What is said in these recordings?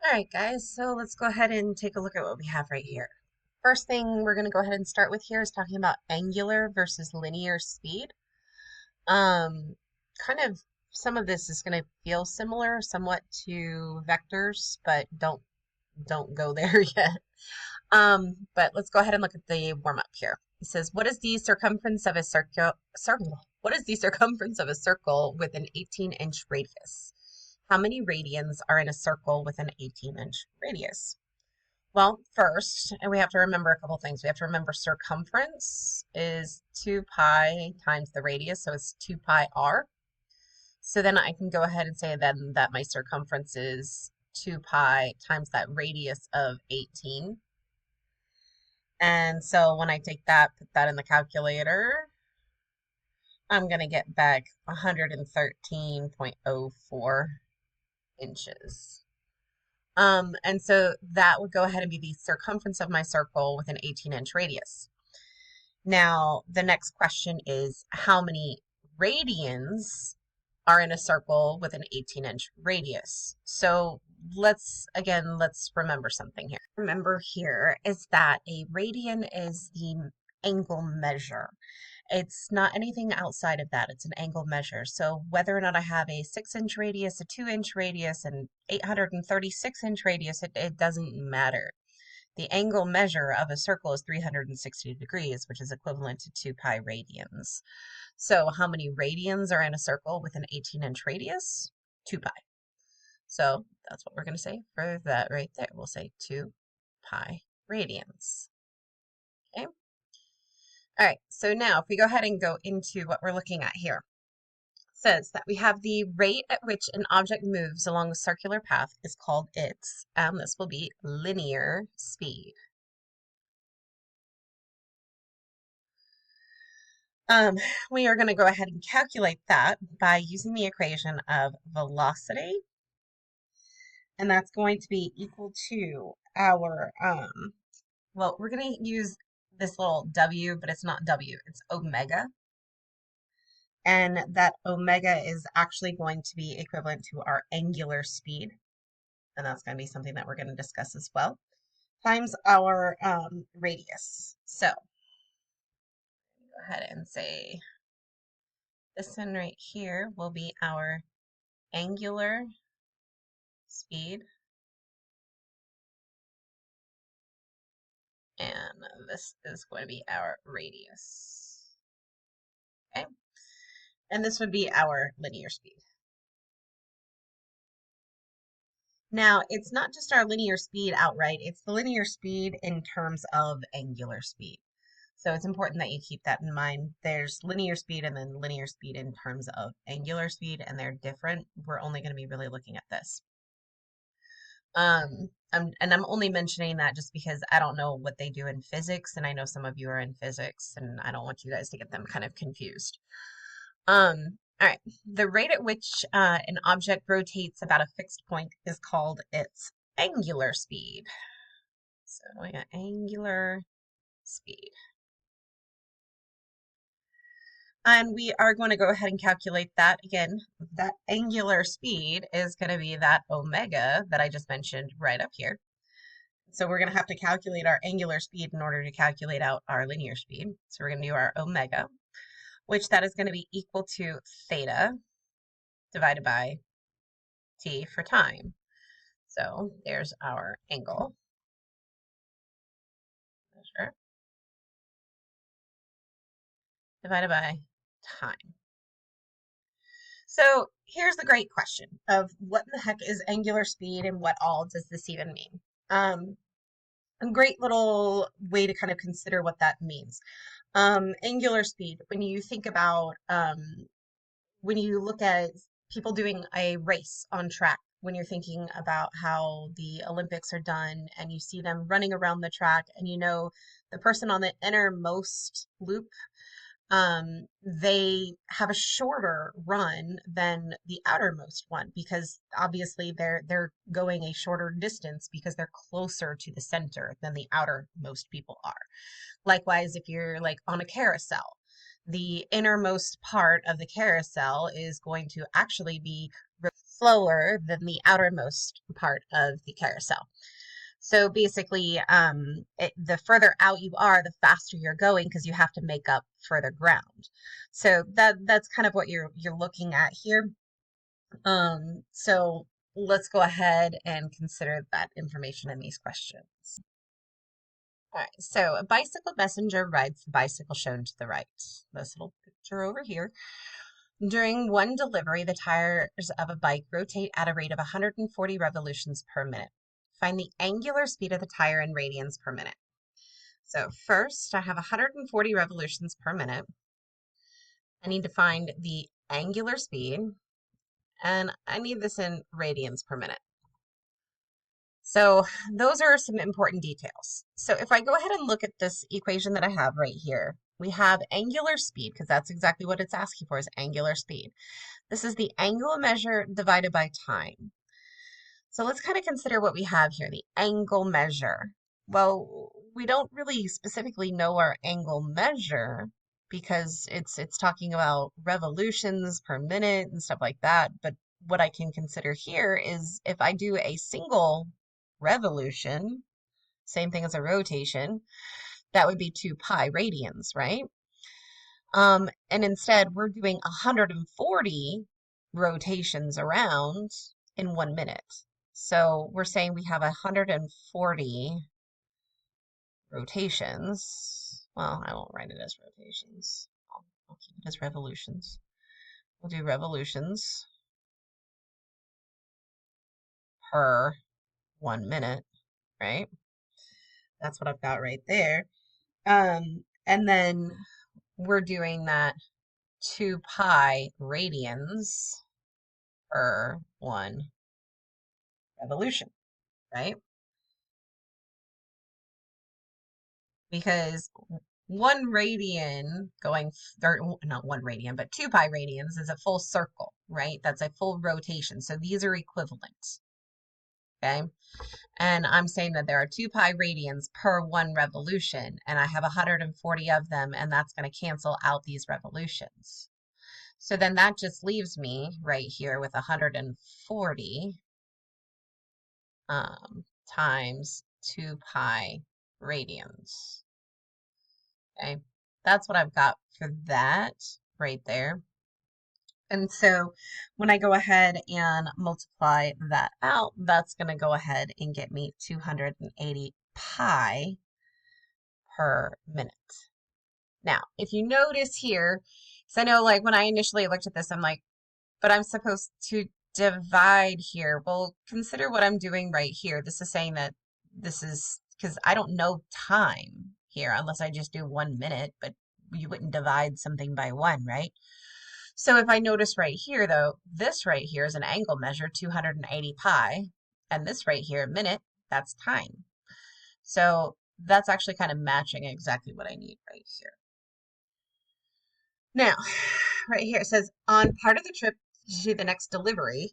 All right, guys, so let's go ahead and take a look at what we have right here. First thing we're going to go ahead and start with here is talking about angular versus linear speed. Um, kind of some of this is going to feel similar somewhat to vectors, but don't go there yet. But let's go ahead and look at the warm up here. It says, what is the circumference of a circle? What is the circumference of a circle with an 18-inch radius? How many radians are in a circle with an 18-inch radius? Well, first, and we have to remember a couple things. We have to remember circumference is 2 pi times the radius, so it's 2 pi r. So then I can go ahead and say then that my circumference is 2 pi times that radius of 18. And so when I take that, put that in the calculator, I'm going to get back 113.04 inches. And so that would go ahead and be the circumference of my circle with an 18-inch radius. Now, the next question is how many radians are in a circle with an 18-inch radius? So let's remember something here. Remember here is that a radian is the angle measure. It's not anything outside of that. It's an angle measure. So whether or not I have a 6-inch radius, a 2-inch radius, an 836-inch radius, it doesn't matter. The angle measure of a circle is 360 degrees, which is equivalent to 2 pi radians. So how many radians are in a circle with an 18-inch radius? 2 pi. So that's what we're going to say for that right there. We'll say 2 pi radians. Okay. All right, so now if we go ahead and go into what we're looking at here, it says that we have the rate at which an object moves along a circular path is called its, and this will be linear speed. We are going to go ahead and calculate that by using the equation of velocity, and that's going to be equal to our, well, we're going to use this little w, but it's not w, it's omega. And that omega is actually going to be equivalent to our angular speed. And that's going to be something that we're going to discuss as well, times our radius. So go ahead and say this one right here will be our angular speed. And this is going to be our radius. Okay. And this would be our linear speed. Now, it's not just our linear speed outright, it's the linear speed in terms of angular speed. So it's important that you keep that in mind. There's linear speed and then linear speed in terms of angular speed, and they're different. We're only going to be really looking at this. I'm only mentioning that just because I don't know what they do in physics, and I know some of you are in physics, and I don't want you guys to get them kind of confused. All right, the rate at which an object rotates about a fixed point is called its angular speed. So we got angular speed. And we are going to go ahead and calculate that. Again, that angular speed is going to be that omega that I just mentioned right up here. So we're going to have to calculate our angular speed in order to calculate out our linear speed. So we're going to do our omega, which that is going to be equal to theta divided by t for time. So there's our angle measure divided by time. So here's the great question of what the heck is angular speed and what all does this even mean? A great little way to kind of consider what that means. Angular speed, when you think about, when you look at people doing a race on track, when you're thinking about how the Olympics are done and you see them running around the track and you know the person on the innermost loop, they have a shorter run than the outermost one because obviously they're going a shorter distance because they're closer to the center than the outermost people are. Likewise, if you're like on a carousel, the innermost part of the carousel is going to actually be slower than the outermost part of the carousel. So basically, the further out you are, the faster you're going because you have to make up further ground. So that's kind of what you're looking at here. So let's go ahead and consider that information in these questions. All right, so a bicycle messenger rides the bicycle shown to the right. This little picture over here. During one delivery, the tires of a bike rotate at a rate of 140 revolutions per minute. Find the angular speed of the tire in radians per minute. So first, I have 140 revolutions per minute. I need to find the angular speed, and I need this in radians per minute. So those are some important details. So if I go ahead and look at this equation that I have right here, we have angular speed, because that's exactly what it's asking for, is angular speed. This is the angle measure divided by time. So let's kind of consider what we have here, the angle measure. Well, we don't really specifically know our angle measure because it's talking about revolutions per minute and stuff like that. But what I can consider here is if I do a single revolution, same thing as a rotation, that would be 2 pi radians, right? And instead we're doing 140 rotations around in 1 minute. So we're saying we have 140 rotations. Well, I won't write it as rotations. I'll keep it as revolutions. We'll do revolutions per 1 minute, right? That's what I've got right there. And then we're doing that 2 pi radians per 1 revolution, right? Because 1 radian going, or not 1 radian, but 2 pi radians is a full circle, right? That's a full rotation. So these are equivalent, okay? And I'm saying that there are 2 pi radians per 1 revolution, and I have 140 of them, and that's going to cancel out these revolutions. So then that just leaves me right here with 140 times 2 pi radians. Okay, that's what I've got for that right there. And so when I go ahead and multiply that out, that's going to go ahead and get me 280 pi per minute. Now, if you notice here, because I know like when I initially looked at this, I'm like, but I'm supposed to divide here. Well, consider what I'm doing right here. This is saying that this is, because I don't know time here unless I just do 1 minute, but you wouldn't divide something by 1, right? So if I notice right here, though, this right here is an angle measure, 280 pi, and this right here, minute, that's time. So that's actually kind of matching exactly what I need right here. Now, right here it says, on part of the trip to the next delivery,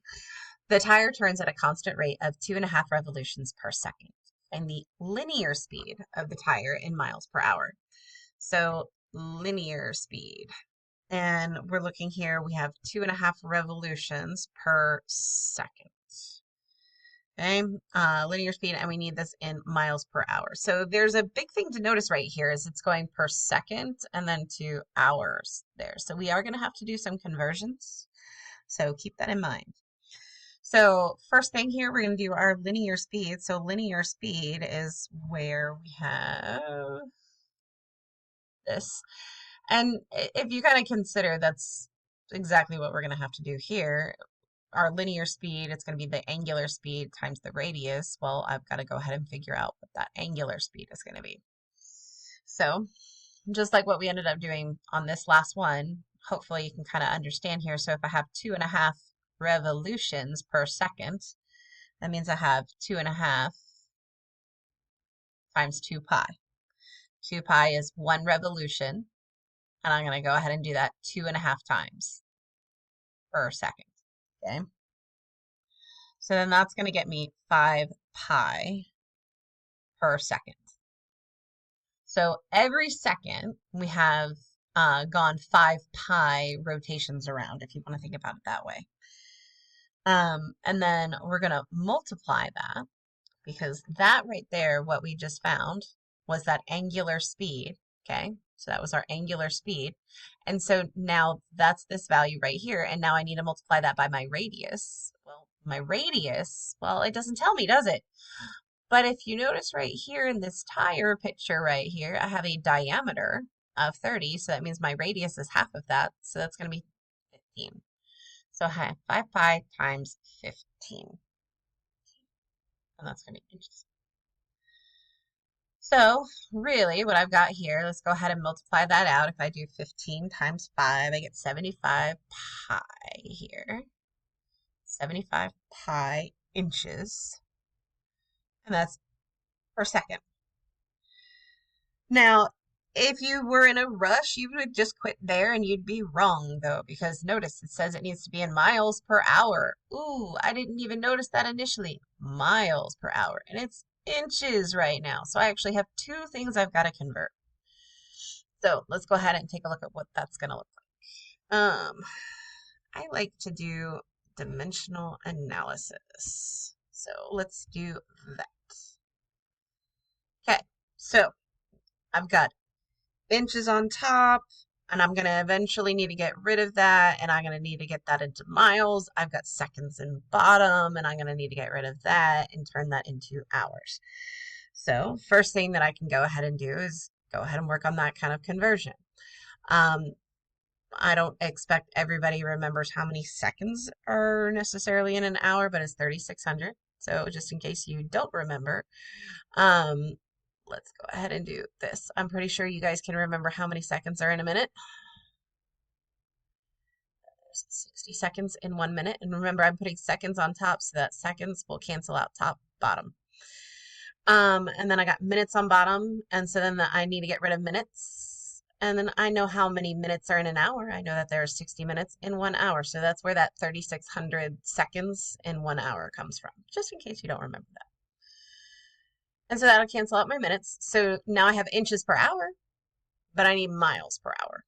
the tire turns at a constant rate of 2.5 revolutions per second, and the linear speed of the tire in miles per hour. So linear speed. And we're looking here, we have 2.5 revolutions per second. Okay, linear speed, and we need this in miles per hour. So there's a big thing to notice right here is it's going per second and then to hours there. So we are going to have to do some conversions. So keep that in mind. So first thing here, we're going to do our linear speed. So linear speed is where we have this. And if you kind of consider that's exactly what we're going to have to do here. Our linear speed, it's going to be the angular speed times the radius. Well, I've got to go ahead and figure out what that angular speed is going to be. So just like what we ended up doing on this last one, hopefully you can kind of understand here. So if I have 2.5 revolutions per second, that means I have 2.5 times 2 pi. 2 pi is 1 revolution, and I'm going to go ahead and do that 2.5 times per second. Okay. So then that's going to get me 5 pi per second. So every second we have gone 5 pi rotations around, if you want to think about it that way. And then we're going to multiply that because that right there, what we just found was that angular speed. Okay, so that was our angular speed. And so now that's this value right here. And now I need to multiply that by my radius. Well, my radius, well, it doesn't tell me, does it? But if you notice right here in this tire picture right here, I have a diameter of 30. So that means my radius is half of that. So that's going to be 15. So I have 5 pi times 15. And that's going to be inches. So really what I've got here, let's go ahead and multiply that out. If I do 15 times 5, I get 75 pi here. 75 pi inches. And that's per second. Now, if you were in a rush, you would just quit there and you'd be wrong though, because notice it says it needs to be in miles per hour. Ooh, I didn't even notice that initially. Miles per hour. And it's inches right now. So I actually have two things I've got to convert. So let's go ahead and take a look at what that's going to look like. I like to do dimensional analysis. So let's do that. Okay, so I've got inches on top, and I'm going to eventually need to get rid of that, and I'm going to need to get that into miles. I've got seconds in bottom, and I'm going to need to get rid of that and turn that into hours. So first thing that I can go ahead and do is go ahead and work on that kind of conversion. I don't expect everybody remembers how many seconds are necessarily in an hour, but it's 3,600. So just in case you don't remember, let's go ahead and do this. I'm pretty sure you guys can remember how many seconds are in a minute. 60 seconds in 1 minute. And remember, I'm putting seconds on top so that seconds will cancel out top, bottom. And then I got minutes on bottom. And so then I need to get rid of minutes. And then I know how many minutes are in an hour. I know that there are 60 minutes in 1 hour. So that's where that 3,600 seconds in 1 hour comes from, just in case you don't remember that. And so that'll cancel out my minutes. So now I have inches per hour, but I need miles per hour.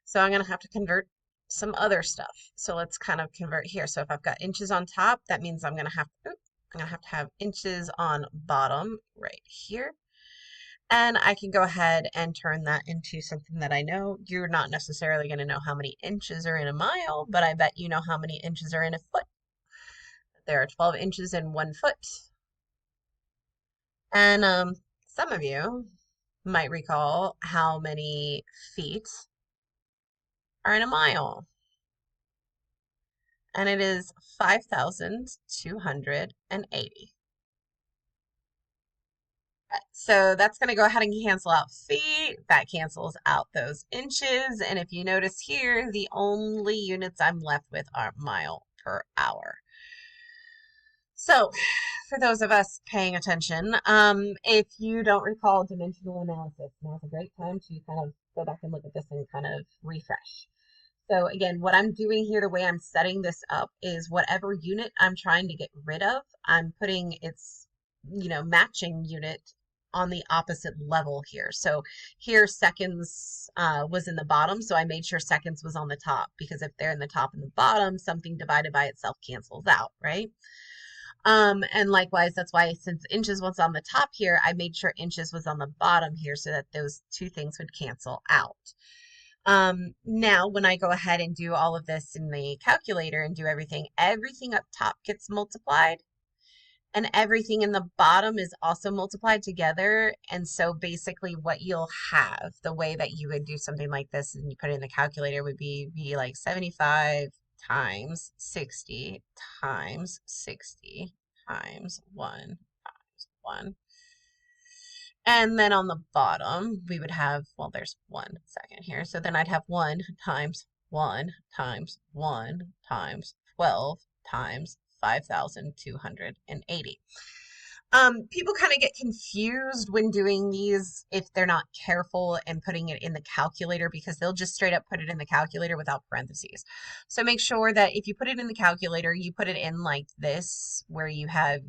So I'm going to have to convert some other stuff. So let's kind of convert here. So if I've got inches on top, that means I'm going to have inches on bottom right here. And I can go ahead and turn that into something that I know. You're not necessarily going to know how many inches are in a mile, but I bet you know how many inches are in a foot. There are 12 inches in 1 foot. And some of you might recall how many feet are in a mile. And it is 5,280. So that's going to go ahead and cancel out feet. That cancels out those inches. And if you notice here, the only units I'm left with are mile per hour. So for those of us paying attention, if you don't recall dimensional analysis, now's a great time to kind of go back and look at this and kind of refresh. So again, what I'm doing here, the way I'm setting this up is whatever unit I'm trying to get rid of, I'm putting its, matching unit on the opposite level here. So here seconds was in the bottom, so I made sure seconds was on the top, because if they're in the top and the bottom, something divided by itself cancels out, right? And likewise, that's why since inches was on the top here, I made sure inches was on the bottom here so that those two things would cancel out. Now, when I go ahead and do all of this in the calculator and do everything up top gets multiplied, and everything in the bottom is also multiplied together. And so basically what you'll have, the way that you would do something like this and you put it in the calculator would be like 75 times 60 times 60 times 1 times 1. And then on the bottom, we would have, well, there's 1 second here. So then I'd have 1 times 1 times 1 times 12 times 5,280. People kind of get confused when doing these if they're not careful and putting it in the calculator, because they'll just straight up put it in the calculator without parentheses. So make sure that if you put it in the calculator, you put it in like this, where you have,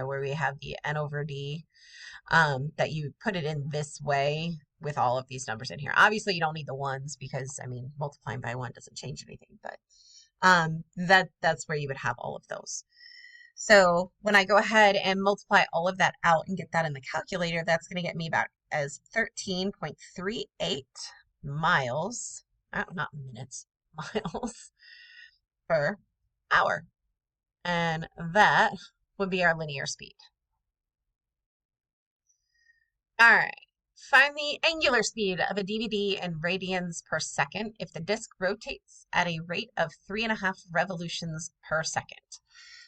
where we have the N over D, that you put it in this way with all of these numbers in here. Obviously, you don't need the ones because, multiplying by 1 doesn't change anything, but That's where you would have all of those. So when I go ahead and multiply all of that out and get that in the calculator, that's going to get me back as 13.38 miles, not minutes, miles per hour. And that would be our linear speed. All right. Find the angular speed of a DVD in radians per second if the disk rotates at a rate of 3.5 revolutions per second.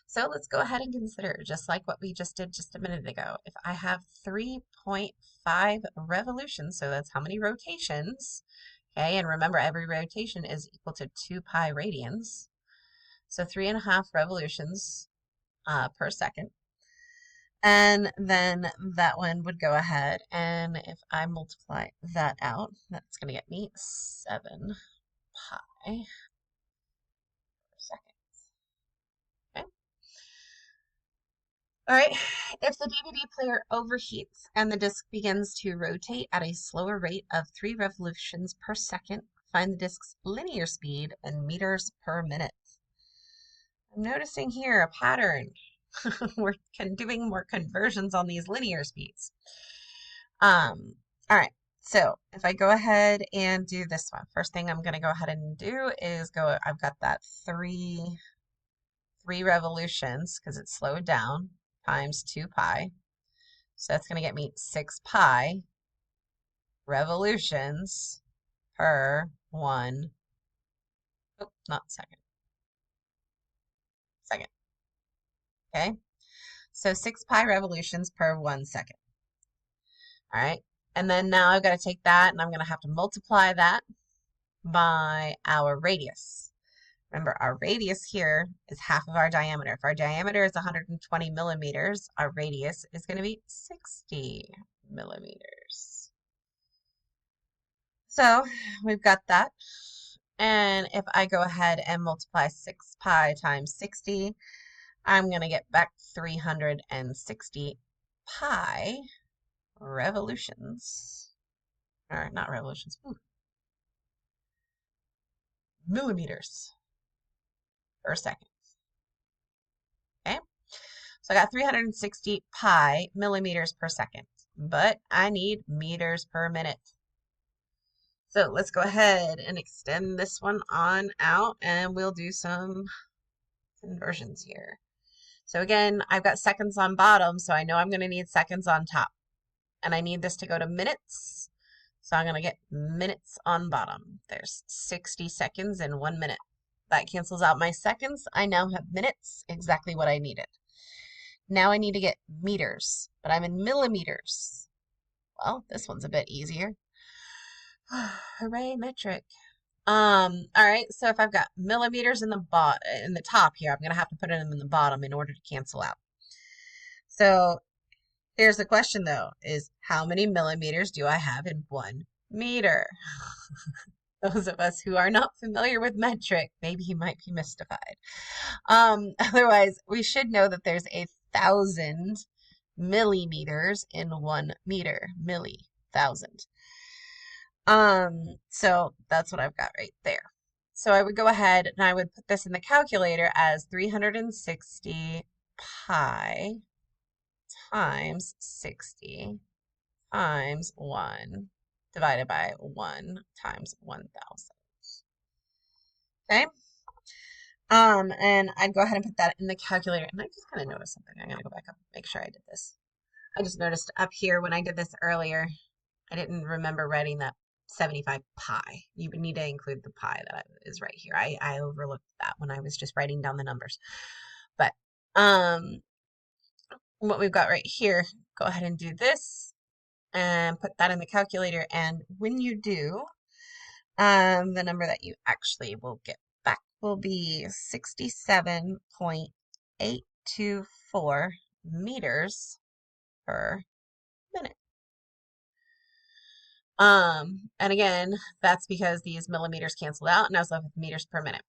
So let's go ahead and consider, just like what we just did just a minute ago. If I have 3.5 revolutions, so that's how many rotations, okay, and remember every rotation is equal to 2 pi radians. So 3.5 revolutions per second. And then that one would go ahead, and if I multiply that out, that's going to get me 7 pi per second. Okay. All right, if the DVD player overheats and the disk begins to rotate at a slower rate of 3 revolutions per second, find the disk's linear speed in meters per minute. I'm noticing here a pattern. We're doing more conversions on these linear speeds. All right, so if I go ahead and do this one, first thing I'm going to go ahead and do is I've got that three revolutions because it's slowed down times 2 pi. So that's going to get me 6 pi revolutions per one, oh, not second, second, okay? So 6 pi revolutions per 1 second. All right, and then now I've got to take that and I'm going to have to multiply that by our radius. Remember, our radius here is half of our diameter. If our diameter is 120 millimeters, our radius is going to be 60 millimeters. So we've got that. And if I go ahead and multiply 6 pi times 60, I'm going to get back 360 pi revolutions. Or not revolutions, millimeters per second. Okay, so I got 360 pi millimeters per second, but I need meters per minute. So let's go ahead and extend this one on out and we'll do some conversions here. So again, I've got seconds on bottom, so I know I'm going to need seconds on top. And I need this to go to minutes, so I'm going to get minutes on bottom. There's 60 seconds in 1 minute. That cancels out my seconds. I now have minutes, exactly what I needed. Now I need to get meters, but I'm in millimeters. Well, this one's a bit easier. Hooray, metric. All right, so if I've got millimeters in the top here, I'm gonna have to put them in the bottom in order to cancel out. So here's the question though, is how many millimeters do I have in 1 meter? Those of us who are not familiar with metric, maybe you might be mystified. Otherwise, we should know that there's 1,000 millimeters in 1 meter. Thousand. So that's what I've got right there. So I would go ahead and I would put this in the calculator as 360 pi times 60 times 1 divided by 1 times 1,000. Okay? And I'd go ahead and put that in the calculator. And I just kind of noticed something. I'm going to go back up and make sure I did this. I just noticed up here when I did this earlier, I didn't remember writing that 75 pi. You would need to include the pi that is right here. I overlooked that when I was just writing down the numbers. But what we've got right here, go ahead and do this and put that in the calculator. And when you do, the number that you actually will get back will be 67.824 meters per minute. And again, that's because these millimeters canceled out and I was left with meters per minute.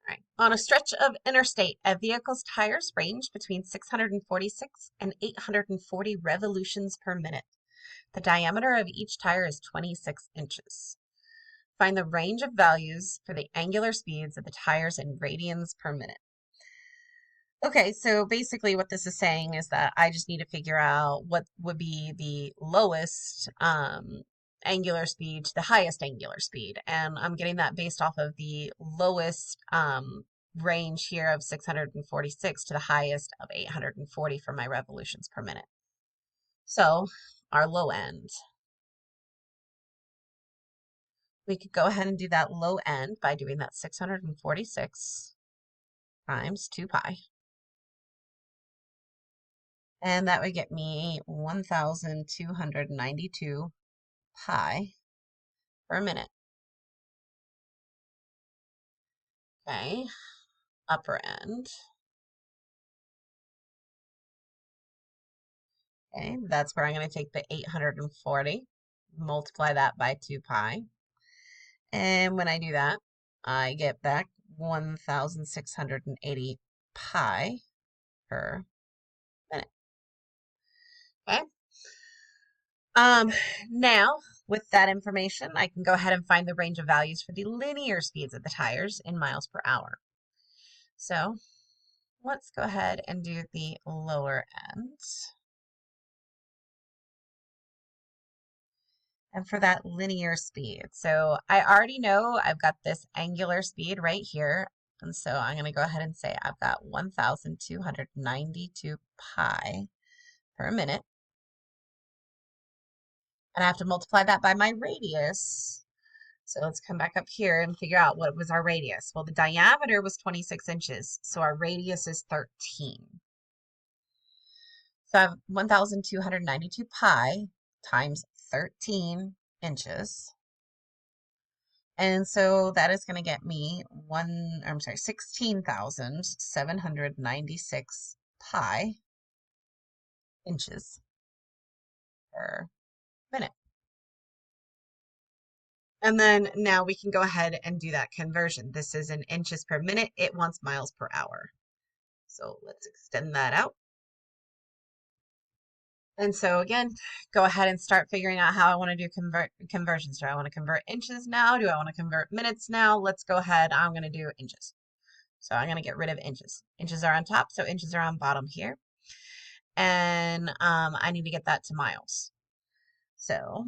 All right. On a stretch of interstate, a vehicle's tires range between 646 and 840 revolutions per minute. The diameter of each tire is 26 inches. Find the range of values for the angular speeds of the tires in radians per minute. Okay, so basically what this is saying is that I just need to figure out what would be the lowest angular speed to the highest angular speed. And I'm getting that based off of the lowest range here of 646 to the highest of 840 for my revolutions per minute. So our low end. We could go ahead and do that low end by doing that 646 times 2 pi. And that would get me 1,292 pi per minute. Okay, upper end. Okay, that's where I'm going to take the 840, multiply that by 2 pi. And when I do that, I get back 1,680 pi per minute. Okay. Now, with that information, I can go ahead and find the range of values for the linear speeds of the tires in miles per hour. So let's go ahead and do the lower end. And for that linear speed, so I already know I've got this angular speed right here. And so I'm going to go ahead and say I've got 1,292 pi per minute. And I have to multiply that by my radius. So let's come back up here and figure out what was our radius. Well, the diameter was 26 inches, so our radius is 13. So I have 1,292 pi times 13 inches. And so that is going to get me 16,796 pi inches per minute. And then now we can go ahead and do that conversion. This is in inches per minute. It wants miles per hour. So let's extend that out. And so again, go ahead and start figuring out how I want to do conversions. Do I want to convert inches now? Do I want to convert minutes now? Let's go ahead. I'm going to do inches. So I'm going to get rid of inches. Inches are on top, so inches are on bottom here. And I need to get that to miles. So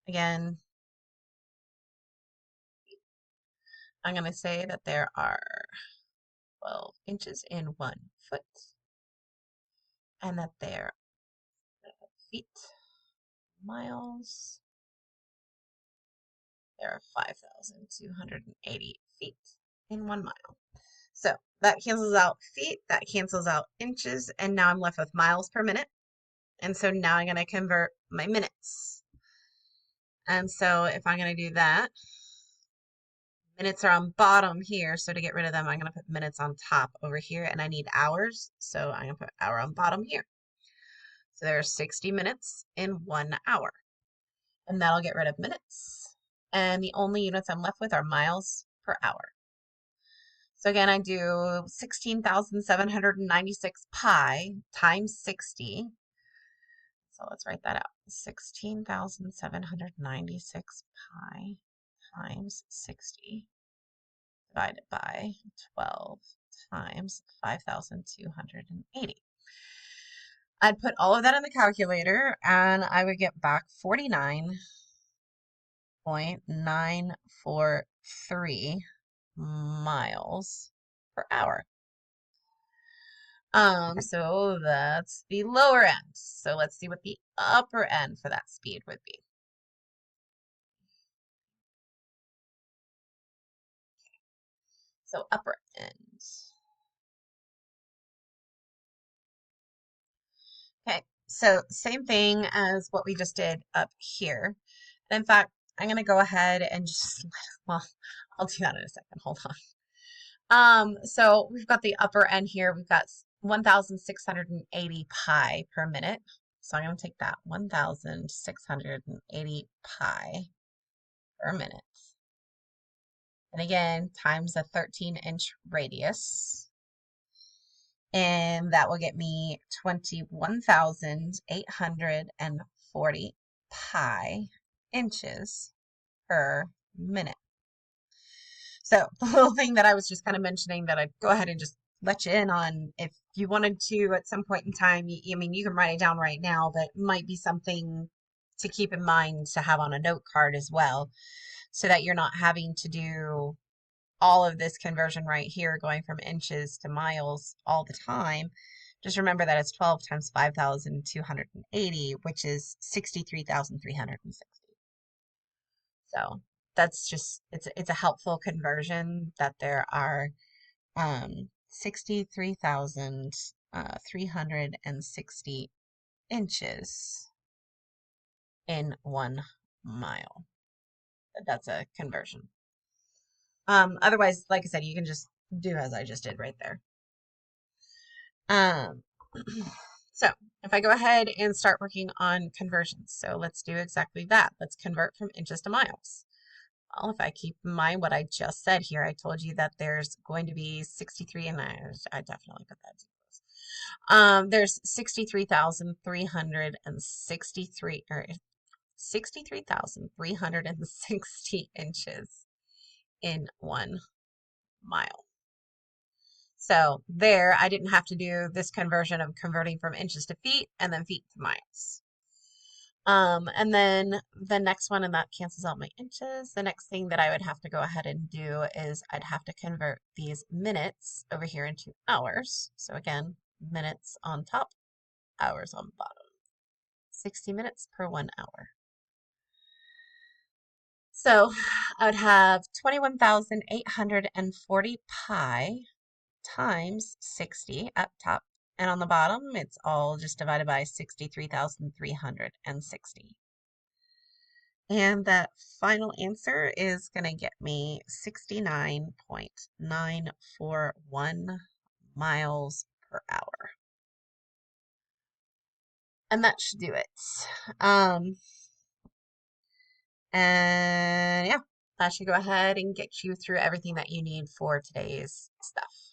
again, I'm going to say that there are 12 inches in 1 foot, and that there are feet, miles. There are 5,280 feet in 1 mile. So that cancels out feet, that cancels out inches, and now I'm left with miles per minute. And so now I'm going to convert my minutes. And so if I'm going to do that, minutes are on bottom here, so to get rid of them, I'm going to put minutes on top over here, and I need hours, so I'm going to put hour on bottom here. So there are 60 minutes in 1 hour, and that'll get rid of minutes. And the only units I'm left with are miles per hour. So again, I do 16,796 pi times 60. So let's write that out. 16,796 pi times 60 divided by 12 times 5,280. I'd put all of that in the calculator and I would get back 49.943 miles per hour. So that's the lower end. So let's see what the upper end for that speed would be. So upper end. Okay, so same thing as what we just did up here. And in fact, I'm going to go ahead and just, well, I'll do that in a second. Hold on. So we've got the upper end here. We've got 1,680 pi per minute. So I'm going to take that 1,680 pi per minute. And again, times a 13-inch radius. And that will get me 21,840 pi inches per minute. So the little thing that I was just kind of mentioning that I'd go ahead and just let you in on, if you wanted to at some point in time, I mean, you can write it down right now, but it might be something to keep in mind to have on a note card as well, so that you're not having to do all of this conversion right here, going from inches to miles all the time. Just remember that it's 12 times 5,280, which is 63,360. So that's just, it's a helpful conversion that there are 63,360 inches in 1 mile. That's a conversion. Otherwise, like I said, you can just do as I just did right there. Um, so if I go ahead and start working on conversions, so let's do exactly that. Let's convert from inches to miles. Well, if I keep in mind what I just said here, I told you that there's going to be 63, and I definitely put that too close. There's 63,363, or 63,360 inches in 1 mile. So there, I didn't have to do this conversion of converting from inches to feet and then feet to miles. And then the next one, and that cancels out my inches. The next thing that I would have to go ahead and do is I'd have to convert these minutes over here into hours. So again, minutes on top, hours on bottom. 60 minutes per 1 hour. So I would have 21,840 pi times 60 up top. And on the bottom, it's all just divided by 63,360. And that final answer is going to get me 69.941 miles per hour. And that should do it. And yeah, that should go ahead and get you through everything that you need for today's stuff.